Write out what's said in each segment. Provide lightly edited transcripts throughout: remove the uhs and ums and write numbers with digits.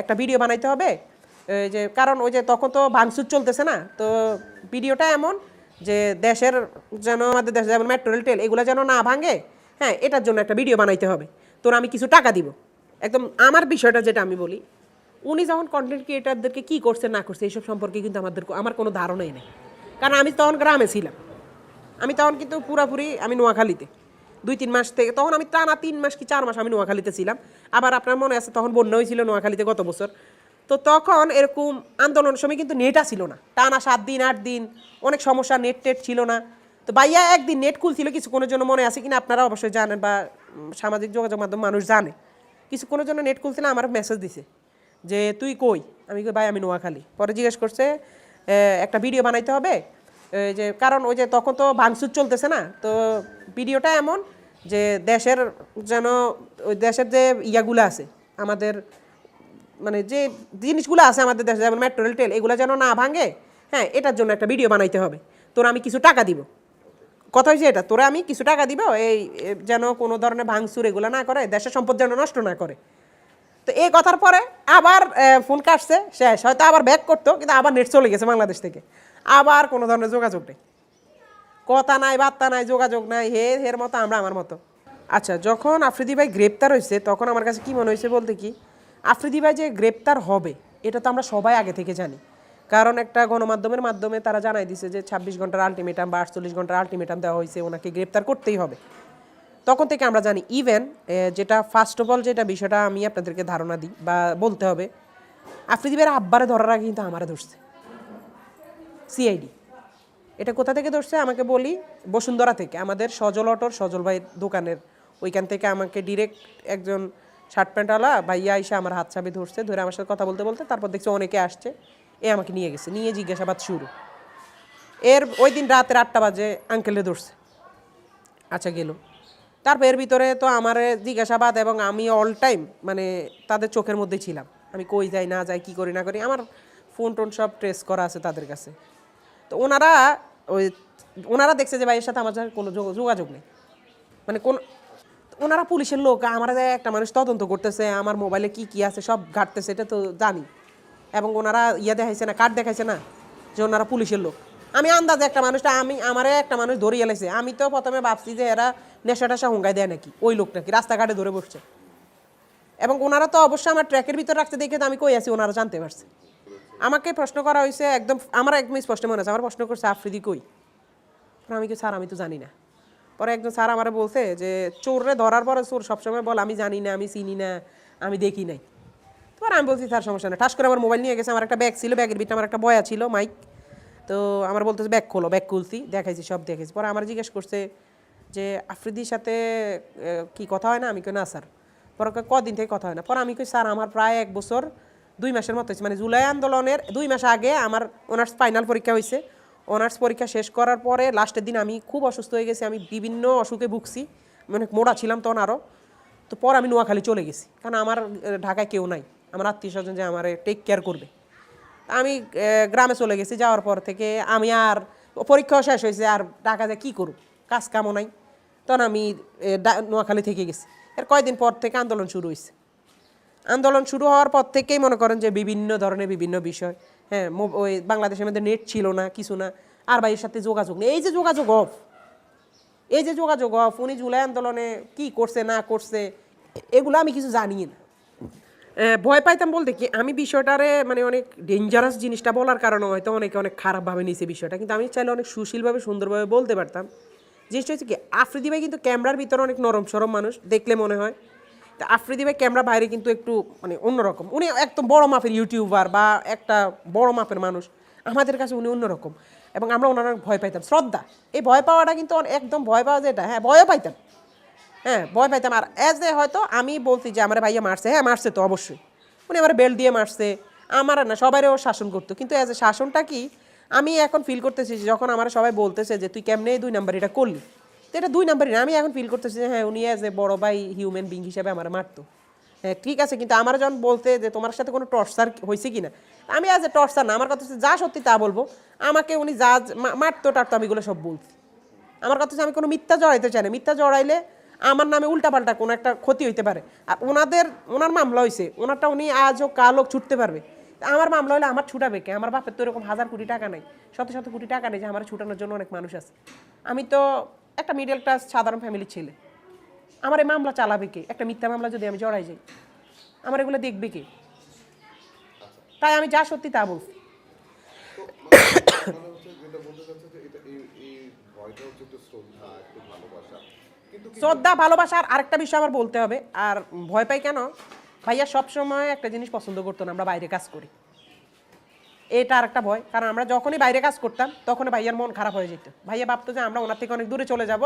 একটা ভিডিও বানাইতে হবে যে কারণ ওই যে তখন তো ভাঙচুর চলতেছে না, তো ভিডিওটা এমন যে দেশের যেন আমাদের দেশে যেমন মেট্রো রেল টেল এগুলো যেন না ভাঙে, হ্যাঁ এটার জন্য একটা ভিডিও বানাইতে হবে, তোর আমি কিছু টাকা দিব। একদম আমার বিষয়টা যেটা আমি বলি, উনি যখন কন্টেন্ট ক্রিয়েটারদেরকে কী করছে না করছে এইসব সম্পর্কে কিন্তু আমার কোনো ধারণাই নেই, কারণ আমি তখন গ্রামে ছিলাম। আমি তখন কিন্তু পুরাপুরি আমি নোয়াখালীতে 2-3 মাস থেকে, তখন আমি টানা 3 মাস কি 4 মাস আমি নোয়াখালীতে ছিলাম। আবার আপনার মনে আছে তখন বন্যা হয়েছিল নোয়াখালীতে গত বছর, তো তখন এরকম আন্দোলনের সময় কিন্তু নেট ছিল না, টানা 7 দিন 8 দিন অনেক সমস্যা, নেট টেট ছিল না। তো ভাইয়া একদিন নেট খুলছিল কিছুক্ষণের জন্য, মনে আছে কিনা আপনারা অবশ্যই জানেন বা সামাজিক যোগাযোগ মাধ্যম মানুষ জানে, কিছুক্ষণের জন্য নেট খুলছিল, আমার মেসেজ দিছে যে তুই কই, আমি কই ভাই আমি নোয়াখালী। পরে জিজ্ঞেস করছে একটা ভিডিও বানাইতে হবে যে কারণ ওই যে তখন তো ভাঙচুর চলতেছে না, তো ভিডিওটা এমন যে দেশের যেন ওই দেশের যে ইয়াগুলো আছে আমাদের, মানে যে জিনিসগুলো আছে আমাদের দেশে যেমন মেট্রো রেল টেল এগুলো যেন না ভাঙে, হ্যাঁ এটার জন্য একটা ভিডিও বানাইতে হবে, তোরা আমি কিছু টাকা দিব। কথা হয়েছে এটা, তোরা আমি কিছু টাকা দিব এই যেন কোনো ধরনের ভাঙচুর এগুলো না করে, দেশের সম্পদ যেন নষ্ট না করে। তো এই কথার পরে আবার ফোন কাটছে, শেষ, হয়তো আবার ব্যাক করতো কিন্তু আবার নেট চলে গেছে বাংলাদেশ থেকে, আবার কোনো ধরনের যোগাযোগ নেই, কথা নাই বার্তা নাই যোগাযোগ নাই, হের মতো আমরা আমার মতো। আচ্ছা, যখন আফ্রিদি ভাই গ্রেপ্তার হয়েছে তখন আমার কাছে কি মনে হয়েছে বলতে কি, আফ্রিদি ভাই যে গ্রেপ্তার হবে এটা তো আমরা সবাই আগে থেকে জানি, কারণ একটা গণমাধ্যমের মাধ্যমে তারা জানাই দিছে যে 26 ঘন্টার আলটিমেটাম বা 48 ঘন্টার আলটিমেটাম দেওয়া হয়েছে, ওনাকে গ্রেপ্তার করতেই হবে। তখন থেকে আমরা জানি, ইভেন যেটা ফার্স্ট অফ অল যেটা বিষয়টা আমি আপনাদেরকে ধারণা দিই বা বলতে হবে, আফ্রিদি ভাইয়ের আব্বারে ধরার আগে কিন্তু আমারে ধরছে সিআইডি। এটা কোথা থেকে ধরছে আমাকে বলি, বসুন্ধরা থেকে, আমাদের সজল অটোর সজল ভাইয়ের দোকানের ওইখান থেকে আমাকে ডিরেক্ট একজন শার্ট প্যান্টওয়ালা ভাইয়া এসে আমার হাত চাবি ধরছে, ধরে আমার সাথে কথা বলতে বলতে তারপর দেখছি অনেকে আসছে, আমাকে নিয়ে গেছে, নিয়ে জিজ্ঞাসাবাদ শুরু। ওই দিন রাতের 8টা বাজে আঙ্কেলে ধরছে। আচ্ছা গেল, তারপর এর ভিতরে তো আমার জিজ্ঞাসাবাদ, এবং আমি অল টাইম মানে তাদের চোখের মধ্যেই ছিলাম, আমি কই যাই না যাই কী করি না করি, আমার ফোন টোন সব ট্রেস করা আছে তাদের কাছে। তো ওনারা দেখছে যে ভাইয়ের সাথে আমার কোনো যোগাযোগ নেই, মানে ওনারা পুলিশের লোক, আমার একটা মানুষ তদন্ত করতেছে, আমার মোবাইলে কি কি আছে সব ঘাটতেছে, এটা তো জানি। এবং ওনারা দেখাইছে না, কার্ড দেখাইছে না যে ওনারা পুলিশের লোক। আমি আন্দাজে আমারে একটা মানুষ ধরিয়ে এলাইছে, আমি তো প্রথমে ভাবছি যে এরা নেশা টেশা হুঙ্গায় দেয় নাকি, ওই লোক নাকি রাস্তাঘাটে ধরে বসছে। এবং ওনারা তো অবশ্যই আমার ট্র্যাকের ভিতরে রাখতে দেখে তো আমি কই আছি ওনারা জানতে পারছে। আমাকে প্রশ্ন করা হয়েছে একদম, আমার একদম স্পষ্ট মনে আছে, আমার প্রশ্ন করছে আফ্রিদি কই, আমি কি স্যার আমি তো জানি না। পরে একজন স্যার আমারে বলছে যে চোররে ধরার পরে চোর সবসময় বল আমি জানি না, আমি চিনি না, আমি দেখি নাই। পরে আমি বলছি স্যার সমস্যা না, ঠাস করে আমার মোবাইল নিয়ে গেছে, আমার একটা ব্যাগ ছিল, ব্যাগের ভিতরে আমার একটা বয়া ছিল মাইক, তো আমার বলতেছে ব্যাগ খোলো, ব্যাগ খুলছি, দেখাইছি সব দেখাইছি। পরে আমার জিজ্ঞেস করছে যে আফ্রিদির সাথে কি কথা হয় না, আমি কই না স্যার। পরে কদিন থেকে কথা হয় না, পরে আমি কই স্যার আমার প্রায় 1 বছর 2 মাসের মতো হয়েছে, মানে জুলাই আন্দোলনের 2 মাস আগে আমার অনার্স ফাইনাল পরীক্ষা হয়েছে। অনার্স পরীক্ষা শেষ করার পরে লাস্টের দিন আমি খুব অসুস্থ হয়ে গেছি, আমি বিভিন্ন অসুখে ভুগছি, মানে মোড়া ছিলাম তখন আরও। তো পর আমি নোয়াখালী চলে গেছি, কারণ আমার ঢাকায় কেউ নাই, আমার আত্মীয় স্বজন যে আমার টেক কেয়ার করবে। আমি গ্রামে চলে গেছি, যাওয়ার পর থেকে আমি আর পরীক্ষাও শেষ হয়েছে, আর ঢাকা যে কী করব, কাজ কামও নাই, তখন আমি নোয়াখালী থেকে গেছি। এর কয়েকদিন পর থেকে আন্দোলন শুরু হয়েছে। আন্দোলন শুরু হওয়ার পর থেকেই মনে করেন যে বিভিন্ন ধরনের বিভিন্ন বিষয়, হ্যাঁ ওই বাংলাদেশের মধ্যে নেট ছিল না, কিছু না, আর ভাইয়ের সাথে যোগাযোগ নেই, এই যে যোগাযোগ অফ, উনি জুলাই আন্দোলনে কি করছে না করছে এগুলো আমি কিছু জানি না। ভয় পাইতাম বলতে কি, আমি বিষয়টারে মানে অনেক ডেঞ্জারাস জিনিসটা বলার কারণে হয়তো অনেকে অনেক খারাপভাবে নিয়েছে বিষয়টা, কিন্তু আমি চাইলে অনেক সুশীলভাবে সুন্দরভাবে বলতে পারতাম। জিনিসটা হচ্ছে কি, আফ্রিদি ভাই কিন্তু ক্যামেরার ভিতরে অনেক নরম সরম মানুষ দেখলে মনে হয়, তা আফ্রিদি ভাই ক্যামেরা বাইরে কিন্তু একটু মানে অন্যরকম, উনি একদম বড় মাপের ইউটিউবার বা একটা বড় মাপের মানুষ, আমাদের কাছে উনি অন্যরকম, এবং আমরা ওনারা ভয় পাইতাম, শ্রদ্ধা। এই ভয় পাওয়াটা কিন্তু একদম ভয় পাওয়া যেটা, হ্যাঁ ভয়ও পাইতাম, হ্যাঁ ভয় পাইতাম। আর অ্যাজ এ হয়তো আমি বলছি যে আমার ভাইয়া মারছে, হ্যাঁ মারছে তো অবশ্যই, উনি আমার বেল্ট দিয়ে মারছে, আমার না সবাইও শাসন করতো, কিন্তু অ্যাজ এ শাসনটা কি আমি এখন ফিল করতেছি, যখন আমার সবাই বলতেছে যে তুই কেমনে 2 নাম্বার এটা করলি, তো এটা 2 নাম্বারই না, আমি এখন ফিল করতেছি যে হ্যাঁ উনি অ্যাজ এ বড় ভাই হিউম্যান বিং হিসাবে আমার মারতো, হ্যাঁ ঠিক আছে। কিন্তু আমার যখন বলতে যে তোমার সাথে কোনো টর্চার হয়েছে কি না, আমি অ্যাজ এ টর্চার না, আমার কথা হচ্ছে যা সত্যি তা বলবো, আমাকে উনি যা মারতো টারতো আমি এগুলো সব বলছি। আমার কথা হচ্ছে আমি কোনো মিথ্যা জড়াইতে চাই না, মিথ্যা জড়াইলে আমার নামে উল্টাপাল্টা কোনো একটা ক্ষতি হইতে পারে। আর ওনার মামলা হয়েছে, ওনারটা উনি আজ হোক কাল হোক ছুটতে পারবে। আমার মামলা হলে আমার ছুটাবে কে? আমার বাপের তো এরকম হাজার কোটি টাকা নাই, শত শত কোটি টাকা নেই যে আমার ছুটানোর জন্য অনেক মানুষ আছে। আমি তো একটা মিডল ক্লাস সাধারণ ফ্যামিলির ছেলে, আমার এই মামলা চালাবে কে? একটা মিথ্যা মামলা যদি আমি জড়াই যাই, আমার এগুলো দেখবে কে? তাই আমি যা সত্যি তা বলছি। তো মানে হচ্ছে যেটা বলতে চাচ্ছে যে এটা এই ভয়টা হচ্ছে একটু শ্রদ্ধা, একটু ভালোবাসা, কিন্তু শ্রদ্ধা ভালোবাসা আর আরেকটা বিষয় আমার বলতে হবে। আর ভয় পাই কেন? ভাইয়া সবসময় একটা জিনিস পছন্দ করতো না, আমরা বাইরে কাজ করি, এটা আর একটা ভয়। কারণ আমরা যখনই বাইরে কাজ করতাম তখন ভাইয়ার মন খারাপ হয়ে যেত। ভাইয়া ভাবতো যে আমরা ওনার থেকে অনেক দূরে চলে যাব,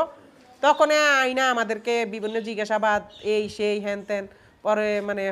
তখন আইনা আমাদেরকে বিভিন্ন জিজ্ঞাসাবাদ, এই সেই হ্যান ত্যান, পরে মানে